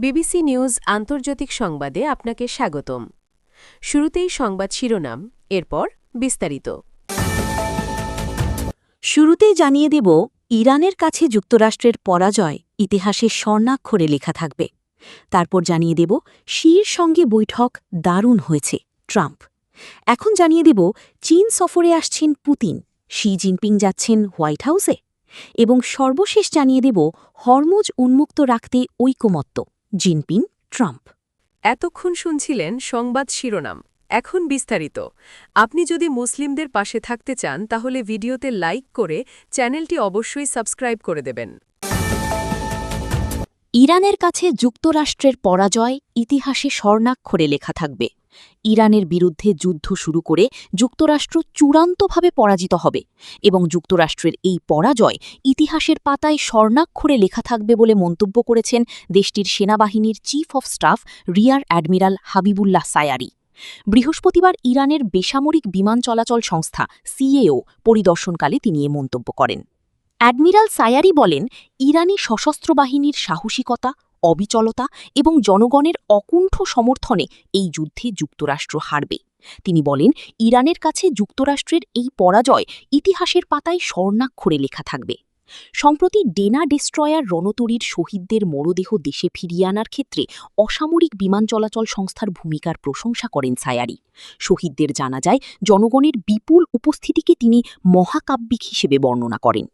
BBC news আন্তর্জাতিক সংবাদে আপনাকে স্বাগতম। শুরুতেই সংবাদ শিরোনাম, এরপর বিস্তারিত। শুরুতেই জানিয়ে দেব, ইরানের কাছে যুক্তরাষ্ট্রের পরাজয় ইতিহাসের স্বর্ণাক্ষরে লেখা থাকবে। তারপর জানিয়ে দেব, শির সঙ্গে বৈঠক দারুণ হয়েছে, ট্রাম্প। এখন জানিয়ে দেব, চীন সফরে আসছেন পুতিন, শি জিনপিং যাচ্ছেন হোয়াইট হাউসে। এবং সর্বশেষ জানিয়ে দেব, হরমুজ উন্মুক্ত রাখতে ঐকমত্য জিনপিং ট্রাম্প। এতক্ষণ শুনছিলেন সংবাদ শিরোনাম, এখন বিস্তারিত। আপনি যদি মুসলিমদের পাশে থাকতে চান তাহলে ভিডিওতে লাইক করে চ্যানেলটি অবশ্যই সাবস্ক্রাইব করে দেবেন। ইরানের কাছে যুক্তরাষ্ট্রের পরাজয় ইতিহাসে স্বর্ণাক্ষরে লেখা থাকবে। ইরানের বিরুদ্ধে যুদ্ধ শুরু করে যুক্তরাষ্ট্র চূড়ান্তভাবে পরাজিত হবে এবং যুক্তরাষ্ট্রের এই পরাজয় ইতিহাসের পাতায় স্বর্ণাক্ষরে লেখা থাকবে বলে মন্তব্য করেছেন দেশটির সেনাবাহিনীর chief of staff rear admiral Habibullah Sayari. বৃহস্পতিবার ইরানের বেসামরিক বিমান চলাচল সংস্থা সিএও পরিদর্শনকালে তিনি এ মন্তব্য করেন। অ্যাডমিরাল সায়ারি বলেন, ইরানি সশস্ত্র বাহিনীর সাহসিকতা, অবিচলতা এবং জনগণের অকুণ্ঠ সমর্থনে এই যুদ্ধে যুক্তরাষ্ট্র হারবে। তিনি বলেন, ইরানের কাছে যুক্তরাষ্ট্রের এই পরাজয় ইতিহাসের পাতায় স্বর্ণাক্ষরে লেখা থাকবে। সম্প্রতি ডেনা ডেস্ট্রয়ার রণতরীর শহীদদের মরদেহ দেশে ফিরিয়ে আনার ক্ষেত্রে অসামরিক বিমান চলাচল সংস্থার ভূমিকার প্রশংসা করেন সায়ারি। শহীদদের জানাজায় জনগণের বিপুল উপস্থিতিকে তিনি মহাকাব্যিক হিসেবে বর্ণনা করেন।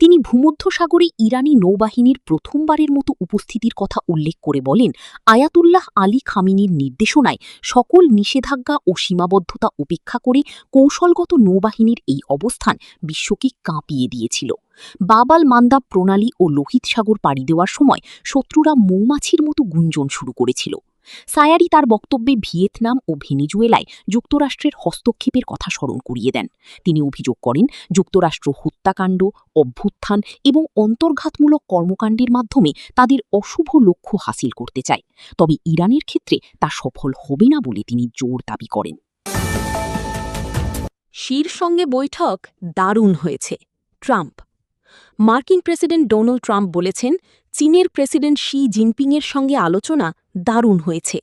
তিনি ভূমধ্যসাগরে ইরানি নৌবাহিনীর প্রথমবারের মতো উপস্থিতির কথা উল্লেখ করে বলেন, আয়াতুল্লাহ আলী খামিনির নির্দেশনায় সকল নিষেধাজ্ঞা ও সীমাবদ্ধতা উপেক্ষা করে কৌশলগত নৌবাহিনীর এই অবস্থান বিশ্বকে কাঁপিয়ে দিয়েছিল। বাব আল মান্দাব প্রণালী ও লোহিত সাগর পাড়ি দেওয়ার সময় শত্রুরা মৌমাছির মতো গুঞ্জন শুরু করেছিল। সায়ারি তার বক্তব্যে ভিয়েতনাম ও ভেনেজুয়েলায় যুক্তরাষ্ট্রের হস্তক্ষেপের কথা স্মরণ করিয়ে দেন। তিনি অভিযোগ করেন, যুক্তরাষ্ট্র হত্যাকাণ্ড, অভ্যুত্থান এবং অন্তর্ঘাতমূলক কর্মকাণ্ডের মাধ্যমে তাদের অশুভ লক্ষ্য হাসিল করতে চায়, তবে ইরানের ক্ষেত্রে তা সফল হবে না বলে তিনি জোর দাবি করেন। শির সঙ্গে বৈঠক দারুণ হয়েছে, ট্রাম্প। মার্কিন প্রেসিডেন্ট ডোনাল্ড ট্রাম্প বলেছেন, চীনের প্রেসিডেন্ট শি জিনপিংয়ের সঙ্গে আলোচনা দারুণ হয়েছে।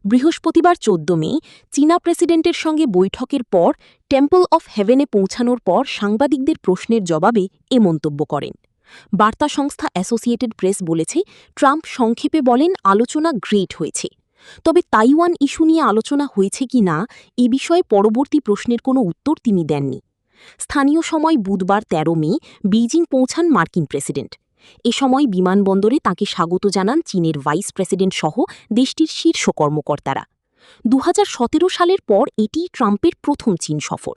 বৃহস্পতিবার ১৪ মে চীনা প্রেসিডেন্টের সঙ্গে বৈঠকের পর টেম্পল অফ হেভেনে পৌঁছানোর পর সাংবাদিকদের প্রশ্নের জবাবে এ মন্তব্য করেন। বার্তা সংস্থা অ্যাসোসিয়েটেড প্রেস বলেছে, ট্রাম্প সংক্ষেপে বলেন, আলোচনা গ্রেট হয়েছে। তবে তাইওয়ান ইস্যু নিয়ে আলোচনা হয়েছে কি না এ বিষয়ে পরবর্তী প্রশ্নের কোনো উত্তর তিনি দেননি। স্থানীয় সময় বুধবার ১৩ মে বেইজিং পৌঁছান মার্কিন প্রেসিডেন্ট। এ সময় বিমানবন্দরে তাঁকে স্বাগত জানান চীনের ভাইস প্রেসিডেন্ট সহ দেশটির শীর্ষ কর্মকর্তারা। ২০১৭ সালের পর এটি ট্রাম্পের প্রথম চীন সফর।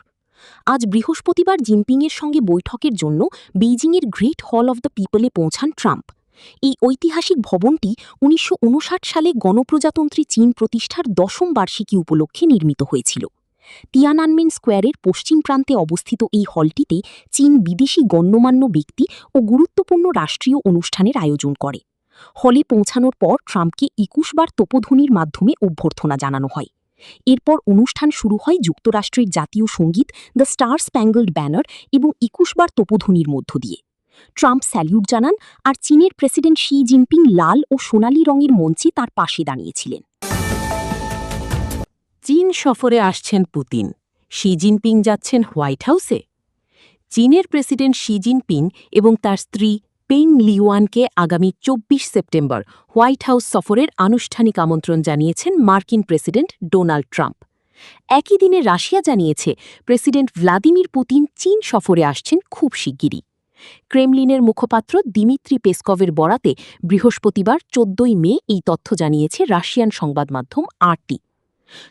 আজ বৃহস্পতিবার জিনপিংয়ের সঙ্গে বৈঠকের জন্য বেইজিংয়ের গ্রেট হল অব দ্য পিপলে পৌঁছান ট্রাম্প। এই ঐতিহাসিক ভবনটি ১৯৫৯ সালে গণপ্রজাতন্ত্রী চীন প্রতিষ্ঠার ১০ম বার্ষিকী উপলক্ষে নির্মিত হয়েছিল। তিয়ানানমেন স্কোয়ারের পশ্চিম প্রান্তে অবস্থিত এই হলটিতে চীন বিদেশি গণ্যমান্য ব্যক্তি ও গুরুত্বপূর্ণ রাষ্ট্রীয় অনুষ্ঠানের আয়োজন করে। হলে পৌঁছানোর পর ট্রাম্পকে ২১ বার তোপধ্বনির মাধ্যমে অভ্যর্থনা জানানো হয়। এরপর অনুষ্ঠান শুরু হয় যুক্তরাষ্ট্রের জাতীয় সঙ্গীত দ্য স্টার স্প্যাঙ্গলড ব্যানার এবং ২১ বার তোপধ্বনির মধ্য দিয়ে। ট্রাম্প স্যালিউট জানান, আর চীনের প্রেসিডেন্ট শি জিনপিং লাল ও সোনালী রঙের মঞ্চে তার পাশে দাঁড়িয়েছিলেন। চীন সফরে আসছেন পুতিন, শি জিনপিং যাচ্ছেন হোয়াইট হাউসে। চীনের প্রেসিডেন্ট শি জিনপিং এবং তার স্ত্রী পেং লিওয়ানকে আগামী ২৪ সেপ্টেম্বর হোয়াইট হাউস সফরের আনুষ্ঠানিক আমন্ত্রণ জানিয়েছেন মার্কিন প্রেসিডেন্ট ডোনাল্ড ট্রাম্প। একই দিনে রাশিয়া জানিয়েছে, প্রেসিডেন্ট ভ্লাদিমির পুতিন চীন সফরে আসছেন খুব শিগগিরই। ক্রেমলিনের মুখপাত্র দিমিত্রি পেসকভের বরাতে বৃহস্পতিবার ১৪ মে এই তথ্য জানিয়েছে রাশিয়ান সংবাদ মাধ্যম RT।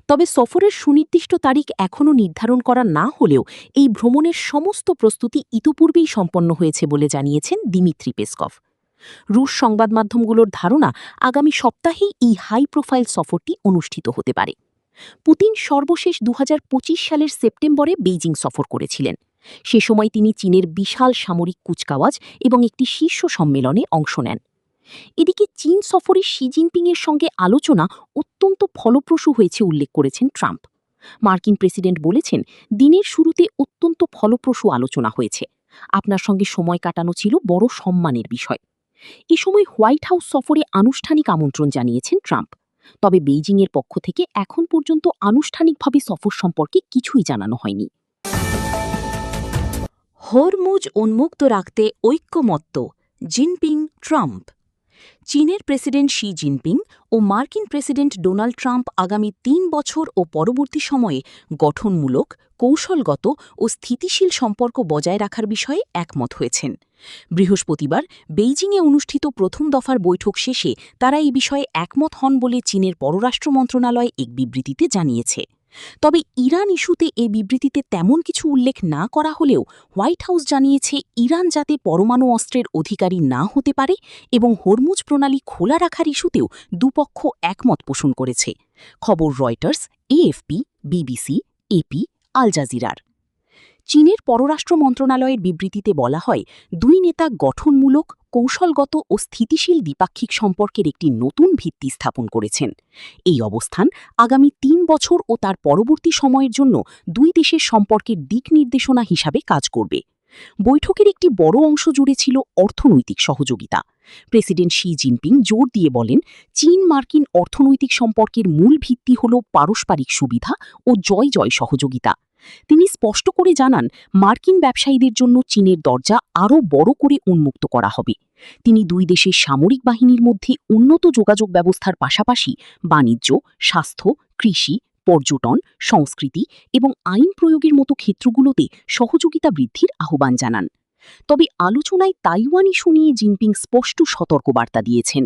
তবে সফরের সুনির্দিষ্ট তারিখ এখনও নির্ধারণ করা না হলেও এই ভ্রমণের সমস্ত প্রস্তুতি ইতিপূর্বেই সম্পন্ন হয়েছে বলে জানিয়েছেন দিমিত্রি পেসকভ। রুশ সংবাদ মাধ্যমগুলোর ধারণা, আগামী সপ্তাহেই এই হাই প্রোফাইল সফরটি অনুষ্ঠিত হতে পারে। পুতিন সর্বশেষ ২০২৫ সালের সেপ্টেম্বরে বেইজিং সফর করেছিলেন। সে সময় তিনি চীনের বিশাল সামরিক কুচকাওয়াজ এবং একটি শীর্ষ সম্মেলনে অংশ নেন। এদিকে চীন সফরে শি জিনপিংয়ের সঙ্গে আলোচনা অত্যন্ত ফলপ্রসূ হয়েছে উল্লেখ করেছেন ট্রাম্প। মার্কিন প্রেসিডেন্ট বলেছেন, দিনের শুরুতে অত্যন্ত ফলপ্রসূ আলোচনা হয়েছে। আপনার সঙ্গে সময় কাটানো ছিল বড় সম্মানের বিষয়। এ সময় হোয়াইট হাউস সফরে আনুষ্ঠানিক আমন্ত্রণ জানিয়েছেন ট্রাম্প। তবে বেইজিংয়ের পক্ষ থেকে এখন পর্যন্ত আনুষ্ঠানিকভাবে সফর সম্পর্কে কিছুই জানানো হয়নি। হরমুজ উন্মুক্ত রাখতে ঐক্যমত্য জিনপিং ট্রাম্প। চীনের প্রেসিডেন্ট শি জিনপিং ও মার্কিন প্রেসিডেন্ট ডোনাল্ড ট্রাম্প আগামী ৩ বছর ও পরবর্তী সময়ে গঠনমূলক, কৌশলগত ও স্থিতিশীল সম্পর্ক বজায় রাখার বিষয়ে একমত হয়েছেন। বৃহস্পতিবার বেইজিংয়ে অনুষ্ঠিত প্রথম দফার বৈঠক শেষে তারা এই বিষয়ে একমত হন বলে চীনের পররাষ্ট্র মন্ত্রণালয় এক বিবৃতিতে জানিয়েছে। তবে ইরান ইস্যুতে এ বিবৃতিতে তেমন কিছু উল্লেখ না করা হলেও হোয়াইট হাউস জানিয়েছে ইরান যাতে পরমাণু অস্ত্রের অধিকারী না হতে পারে এবং হরমুজ প্রণালী খোলা রাখার ইস্যুতেও দুপক্ষ একমত পোষণ করেছে। খবর রয়টার্স, এএফপি, বিবিসি, এপি, আল জাজিরার। চীনের পররাষ্ট্র মন্ত্রণালয়ের বিবৃতিতে বলা হয়, দুই নেতা গঠনমূলক, কৌশলগত ও স্থিতিশীল দ্বিপাক্ষিক সম্পর্কের একটি নতুন ভিত্তি স্থাপন করেছেন। এই অবস্থান আগামী ৩ বছর ও তার পরবর্তী সময়ের জন্য দুই দেশের সম্পর্কের দিক নির্দেশনা হিসাবে কাজ করবে। বৈঠকের একটি বড় অংশ জুড়ে ছিল অর্থনৈতিক সহযোগিতা। প্রেসিডেন্ট শি জিনপিং জোর দিয়ে বলেন, চীন মার্কিন অর্থনৈতিক সম্পর্কের মূল ভিত্তি হল পারস্পরিক সুবিধা ও জয় জয় সহযোগিতা। তিনি স্পষ্ট করে জানান, মার্কিন ব্যবসায়ীদের জন্য চীনের দরজা আরও বড় করে উন্মুক্ত করা হবে। তিনি দুই দেশের সামরিক বাহিনীর মধ্যে উন্নত যোগাযোগ ব্যবস্থার পাশাপাশি বাণিজ্য, স্বাস্থ্য, কৃষি, পর্যটন, সংস্কৃতি এবং আইন প্রয়োগের মতো ক্ষেত্রগুলোতে সহযোগিতা বৃদ্ধির আহ্বান জানান। তবে আলোচনায় তাইওয়ান ইস্যু নিয়ে জিনপিং স্পষ্ট সতর্কবার্তা দিয়েছেন।